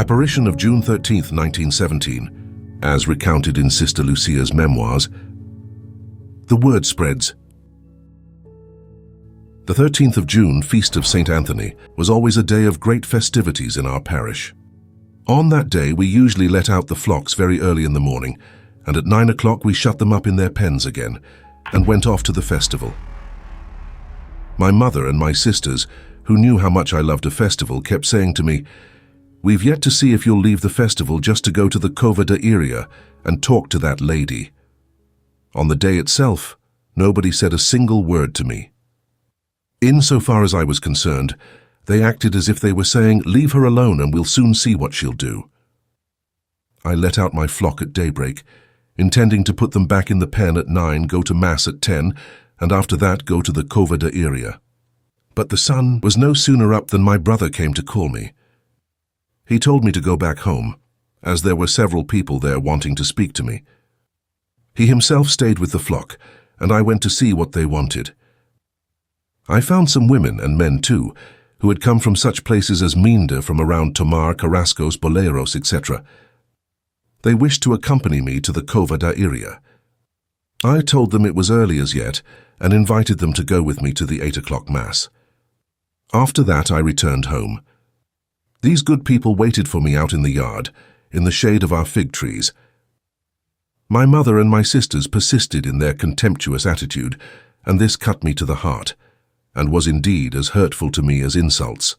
Apparition of June 13, 1917, as recounted in Sister Lucia's Memoirs. The word spreads. The 13th of June, Feast of St. Anthony, was always a day of great festivities in our parish. On that day, we usually let out the flocks very early in the morning, and at 9 o'clock we shut them up in their pens again and went off to the festival. My mother and my sisters, who knew how much I loved a festival, kept saying to me, "We've yet to see if you'll leave the festival just to go to the Cova da Iria and talk to that lady." On the day itself, nobody said a single word to me. Insofar as I was concerned, they acted as if they were saying, "Leave her alone and we'll soon see what she'll do." I let out my flock at daybreak, intending to put them back in the pen at 9, go to Mass at 10, and after that go to the Cova da Iria. But the sun was no sooner up than my brother came to call me. He told me to go back home, as there were several people there wanting to speak to me. He himself stayed with the flock, and I went to see what they wanted. I found some women and men too, who had come from such places as Minda, from around Tomar, Carrascos, Boleros, etc. They wished to accompany me to the Cova da Iria. I told them it was early as yet, and invited them to go with me to the 8 o'clock Mass. After that I returned home. These good people waited for me out in the yard, in the shade of our fig trees. My mother and my sisters persisted in their contemptuous attitude, and this cut me to the heart, and was indeed as hurtful to me as insults.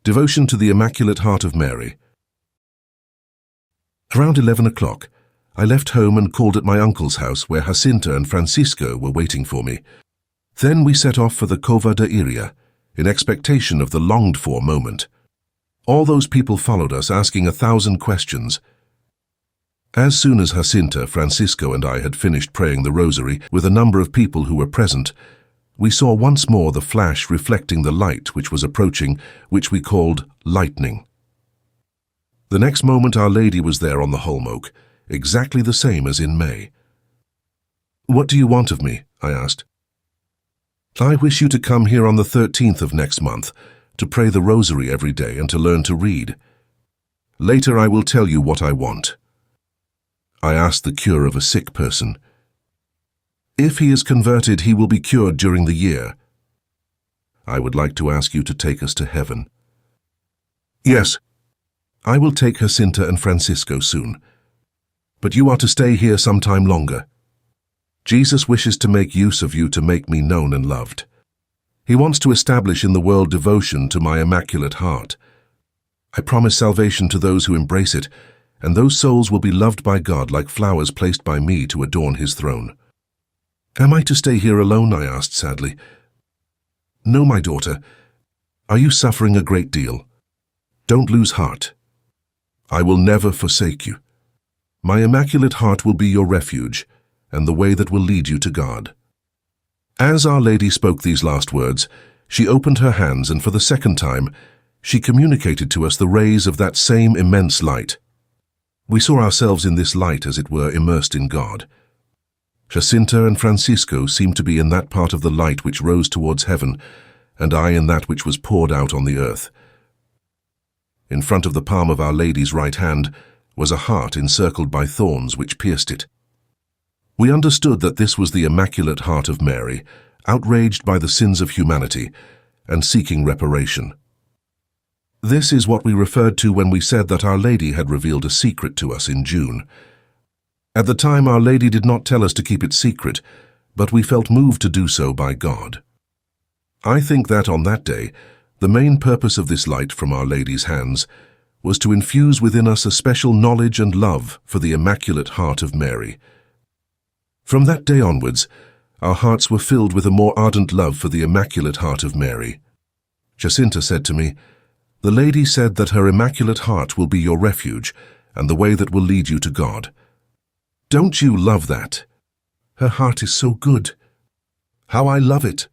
Devotion to the Immaculate Heart of Mary. Around 11 o'clock, I left home and called at my uncle's house, where Jacinta and Francisco were waiting for me. Then we set off for the Cova da Iria, in expectation of the longed-for moment. All those people followed us, asking 1,000 questions. As soon as Jacinta, Francisco, and I had finished praying the rosary with a number of people who were present, we saw once more the flash reflecting the light which was approaching, which we called lightning. The next moment Our Lady was there on the holm oak, exactly the same as in May. "What do you want of me?" I asked. "I wish you to come here on the 13th of next month, to pray the rosary every day and to learn to read. Later I will tell you what I want." I asked the cure of a sick person. "If he is converted, he will be cured during the year." "I would like to ask you to take us to heaven." "Yes, I will take Jacinta and Francisco soon. But you are to stay here some time longer. Jesus wishes to make use of you to make me known and loved. He wants to establish in the world devotion to my Immaculate Heart. I promise salvation to those who embrace it, and those souls will be loved by God like flowers placed by me to adorn his throne." "Am I to stay here alone?" I asked sadly. "No, my daughter. Are you suffering a great deal? Don't lose heart. I will never forsake you. My Immaculate Heart will be your refuge, and the way that will lead you to God." As Our Lady spoke these last words, she opened her hands, and for the second time, she communicated to us the rays of that same immense light. We saw ourselves in this light, as it were, immersed in God. Jacinta and Francisco seemed to be in that part of the light which rose towards heaven, and I in that which was poured out on the earth. In front of the palm of Our Lady's right hand was a heart encircled by thorns which pierced it. We understood that this was the Immaculate Heart of Mary, outraged by the sins of humanity and seeking reparation. This is what we referred to when we said that Our Lady had revealed a secret to us in June. At the time, Our Lady did not tell us to keep it secret, but we felt moved to do so by God. I think that on that day, the main purpose of this light from Our Lady's hands was to infuse within us a special knowledge and love for the Immaculate Heart of Mary. From that day onwards, our hearts were filled with a more ardent love for the Immaculate Heart of Mary. Jacinta said to me, "The Lady said that her Immaculate Heart will be your refuge and the way that will lead you to God. Don't you love that? Her heart is so good. How I love it."